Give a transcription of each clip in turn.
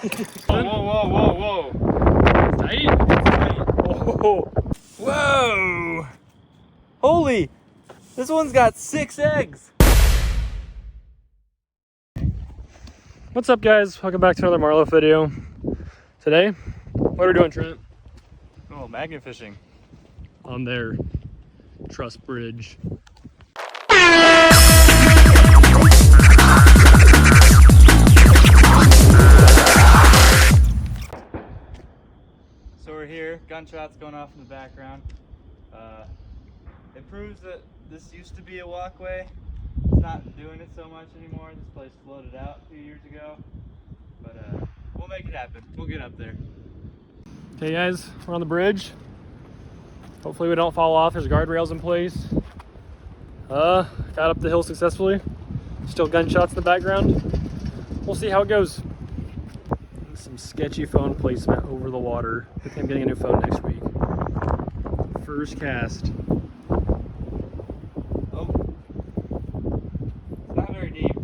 Whoa, whoa, whoa, whoa, whoa. Tight? Oh. Whoa. Holy. This one's got 6 eggs. What's up, guys? Welcome back to another MARLOAF video. Today, what are we doing, Trent? Oh, magnet fishing. On their truss bridge. So we're here, gunshots going off in the background. It proves that this used to be a walkway. It's not doing it so much anymore. This place floated out a few years ago. But we'll make it happen. We'll get up there. Okay, guys, we're on the bridge. Hopefully we don't fall off. There's guardrails in place. Got up the hill successfully. Still gunshots in the background. We'll see how it goes. Some sketchy phone placement over the water. I think I'm getting a new phone next week. First cast. Oh. It's not very deep.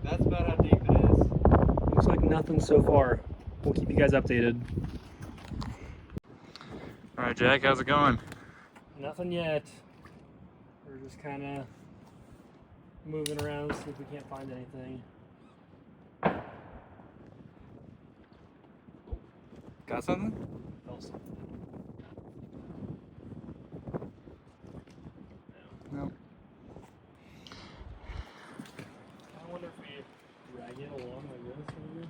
That's about how deep it is. Looks like nothing so far. We'll keep you guys updated. Alright, Jack, how's it going? Nothing yet. We're just kind of moving around, see if we can't find anything. Got something? No. I wonder if we drag it along like this, maybe?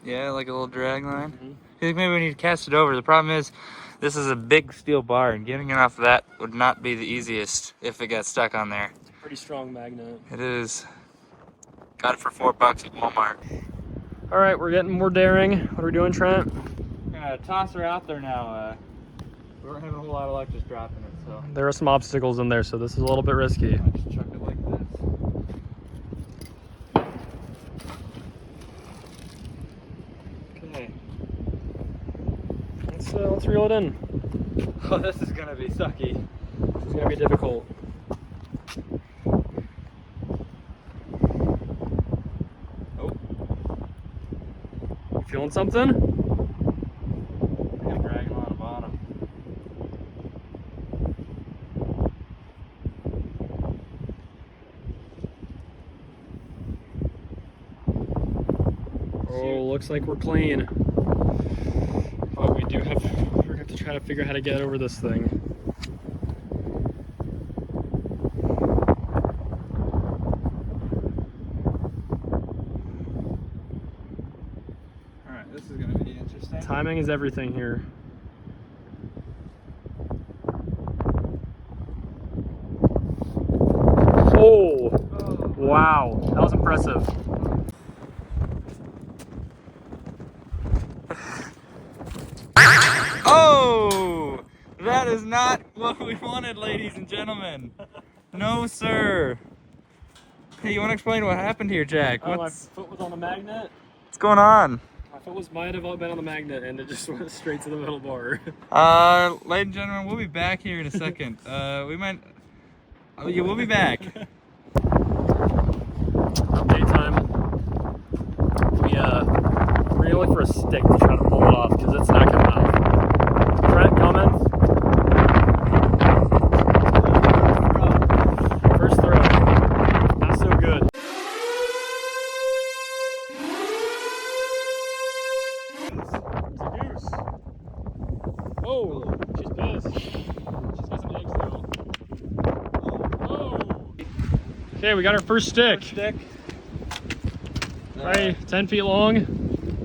Yeah, like a little drag line. I think maybe we need to cast it over. The problem is, this is a big steel bar, and getting it off of that would not be the easiest if it got stuck on there. It's a pretty strong magnet. It is. Got it for $4 at Walmart. All right, we're getting more daring. What are we doing, Trent? I'm gonna toss her out there now. We weren't having a whole lot of luck just dropping it, so. There are some obstacles in there, so this is a little bit risky. I just chuck it like this. Okay. Let's reel it in. Oh, this is gonna be sucky. This is gonna be difficult. Oh. You feeling something? I'm gonna drag him on the bottom. Oh, looks like we're clean. But we have to try to figure out how to get over this thing. Alright, this is gonna be interesting. Timing is everything here. Oh, wow, that was impressive. Oh! That is not what we wanted, ladies and gentlemen. No, sir. Hey, you want to explain what happened here, Jack? Oh, my foot was on the magnet. What's going on? My foot might have been on the magnet, and it just went straight to the middle bar. Ladies and gentlemen, we'll be back here in a second. We might... Oh, yeah, we'll be back. Update time. We're gonna look for a stick to try to pull it off because it's not coming out. Trent, comments? First throw. Not so good. There's a goose. Oh, she's pissed. She's got some eggs though. Oh. Okay, we got our first stick. Stick. Probably 10 feet long.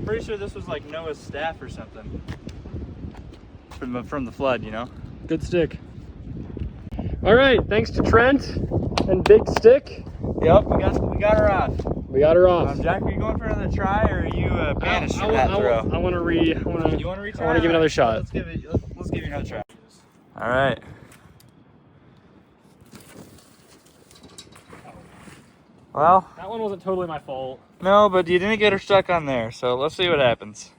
Pretty sure this was like Noah's staff or something. From the flood, you know? Good stick. All right, thanks to Trent and Big Stick. Yep, we got her off. We got her off. Jack, are you going for another try, or are you banished from that throw? I want to You want to retry? I want to give it another shot. Let's give you another try. All right. Well, that one wasn't totally my fault. No, but you didn't get her stuck on there, so let's see what happens.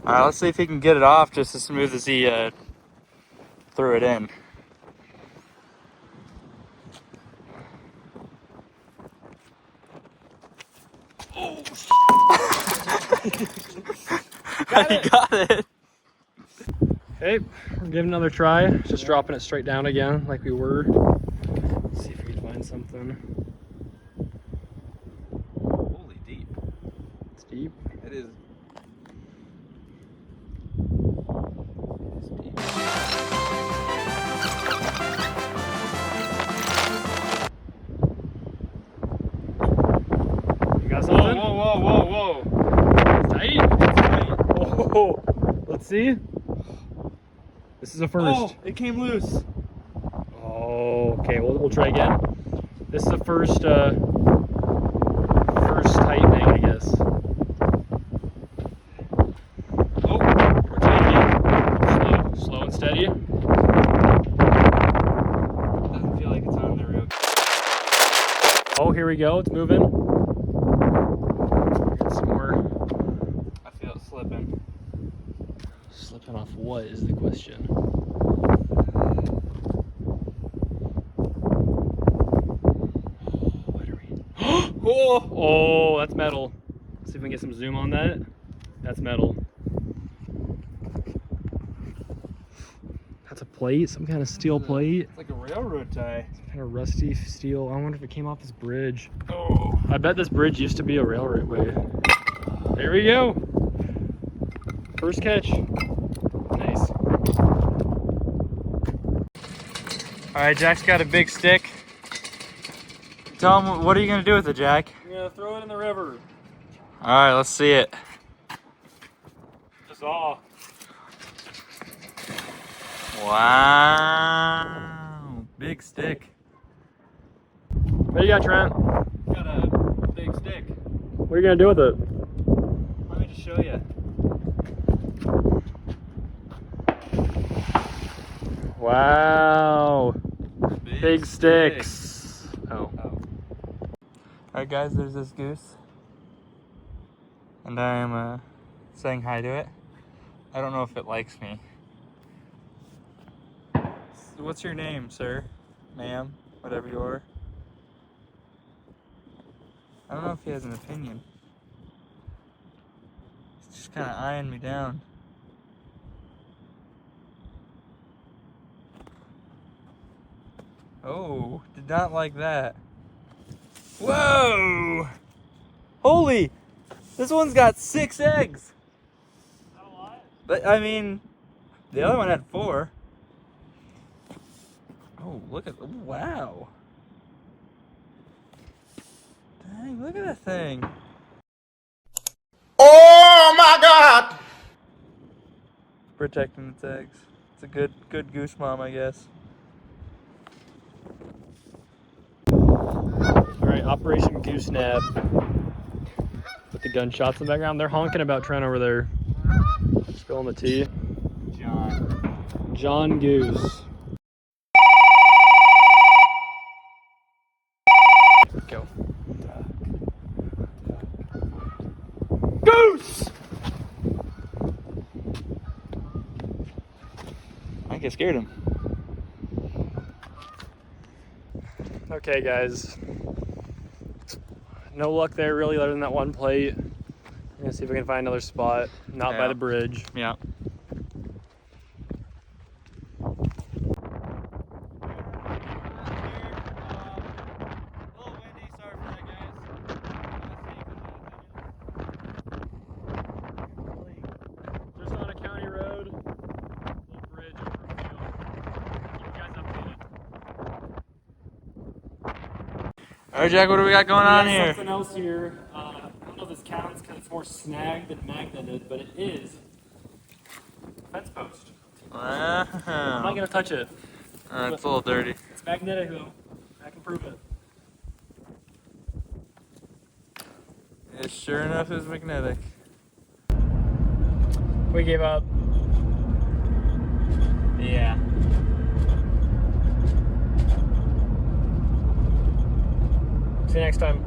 Alright, let's see if he can get it off just as smooth as he threw it in. He got it. Okay, we're giving another try. Just dropping it straight down again, like we were. Let's see if we can find something. Holy deep. It's deep. It is. You got something? Whoa. Tight. Oh, let's see. This is a first. Oh, it came loose. Oh, okay. We'll try again. This is the first tightening, I guess. Oh, we're tightening. Slow and steady. Doesn't feel like it's on there real. Oh, here we go. It's moving. Get some more. I feel it slipping. Slipping off what is the question? What are we? Oh, that's metal. Let's see if we can get some zoom on that. That's metal. That's a plate, some kind of steel plate. It's like a railroad tie. Some kind of rusty steel. I wonder if it came off this bridge. Oh. I bet this bridge used to be a railway. There we go. First catch. Nice. All right, Jack's got a big stick. Tell him, what are you gonna do with it, Jack? I'm gonna throw it in the river. All right, let's see it. Just all. Wow, big stick. What do you got, Trent? Got a big stick. What are you gonna do with it? Let me just show you. Wow. Big sticks. Oh. Alright guys, there's this goose. And I am saying hi to it. I don't know if it likes me. What's your name, sir? Ma'am? Whatever you are. I don't know if he has an opinion. He's just kind of eyeing me down. Oh, did not like that. Whoa! Holy! This one's got 6 eggs. Is that a lot? But I mean, the other one had 4. Oh, look at, wow. Dang, look at that thing. Oh my God! Protecting its eggs. It's a good goose mom, I guess. All right, Operation Goose Nab. With the gunshots in the background. They're honking about Trent over there. Spilling the tea. John Goose. Go. Goose! I think I scared him. Okay, guys. No luck there, really, other than that one plate. I'm gonna see if we can find another spot. Not by Yeah. the bridge. Yeah. Just on a county road. Little bridge over a field. Keep you guys updated. All right, Jack, what do we got going on here? Something else here. I don't know if this counts because it's more snagged than magneted, but it is a fence post. I'm not Wow. gonna touch it. It's a little dirty. It's magnetic though. I can prove it. It sure enough is magnetic. We gave up. Yeah. See you next time.